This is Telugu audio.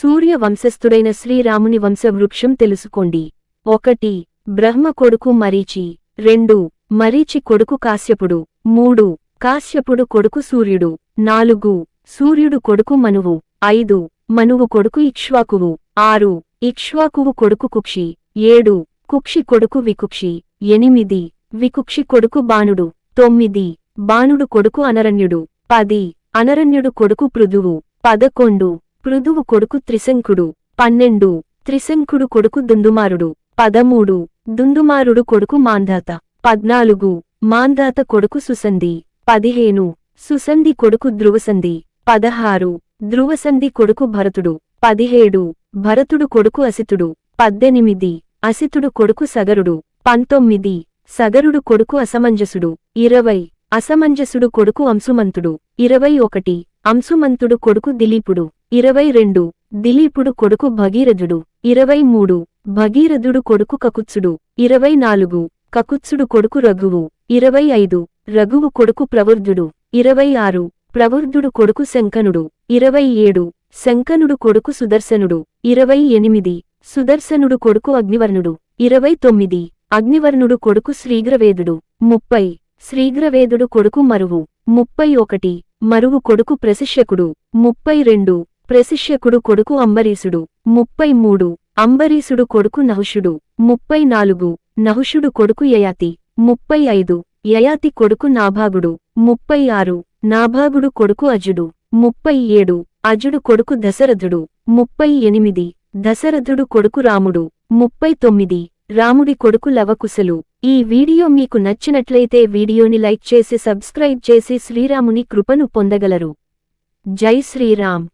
సూర్య వంశస్థుడైన శ్రీరాముని వంశవృక్షం తెలుసుకోండి. 1 బ్రహ్మ కొడుకు మరీచి. 2 మరీచి కొడుకు కాశ్యపుడు. 3 కాశ్యపుడు కొడుకు సూర్యుడు. 4 సూర్యుడు కొడుకు మనువు. 5 మనువు కొడుకు ఇక్ష్వాకువు. 6 ఇక్ష్వాకువు కొడుకు కుక్షి. 7 కుక్షి కొడుకు వికుక్షి. 8 వికుక్షి కొడుకు బాణుడు. 9 బాణుడు కొడుకు అనరణ్యుడు. 10 అనరణ్యుడు కొడుకు పృథువు. 11 పృథువు కొడుకు త్రిశంకుడు. 12 త్రిశంకుడు కొడుకు దుందుమారుడు. 13 దుందుమారుడు కొడుకు మాంధాత. 14 మాంధాత కొడుకు సుసంధి. 15 సుసంధి కొడుకు ధ్రువసంధి. 16 ధ్రువసంధి కొడుకు భరతుడు. 17 భరతుడు కొడుకు అసితుడు. 18 అసితుడు కొడుకు సగరుడు. 19 సగరుడు కొడుకు అసమంజసుడు. 20 అసమంజసుడు కొడుకు అంశుమంతుడు. 21 అంశుమంతుడు కొడుకు దిలీపుడు. 22 దిలీపుడు కొడుకు భగీరథుడు. 23 భగీరథుడు కొడుకు కకుత్సుడు. 24 కకుత్సుడు కొడుకు రఘువు. 25 రఘువు కొడుకు ప్రవృద్ధుడు. 26 ప్రవృద్ధుడు కొడుకు శంకనుడు. 27 శంకనుడు కొడుకు సుదర్శనుడు. 28 సుదర్శనుడు కొడుకు అగ్నివర్ణుడు. 29 అగ్నివర్ణుడు కొడుకు శ్రీగ్రవేదుడు. 30 శ్రీగ్రవేదుడు కొడుకు మరువు. 31 మరువు కొడుకు ప్రశిష్యకుడు. 32 ప్రశిష్యకుడు కొడుకు అంబరీసుడు. 33 అంబరీసుడు కొడుకు నహుషుడు. 34 నహుషుడు కొడుకు యయాతి. 35 యయాతి కొడుకు నాభాగుడు. 36 నాభాగుడు కొడుకు అజుడు. 37 అజుడు కొడుకు దశరథుడు. 38 దశరథుడు కొడుకు రాముడు. 39 రాముడి కొడుకు లవకుశలు. ఈ వీడియో మీకు నచ్చినట్లయితే వీడియోని లైక్ చేసి సబ్స్క్రైబ్ చేసి శ్రీరాముని కృపను పొందగలరు. జై శ్రీరామ్.